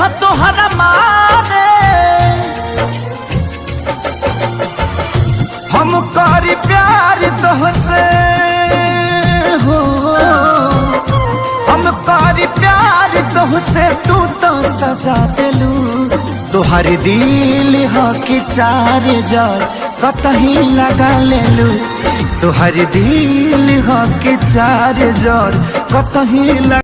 ह तोहरा मारे हम करी प्यार तोहसे हो, हम करी प्यार तोहसे तू तो सजा दिलू। तोहर दिल हो कि चार जार कतही लगा लेलू, तोहर दिल हो कि चार जार कतही लगा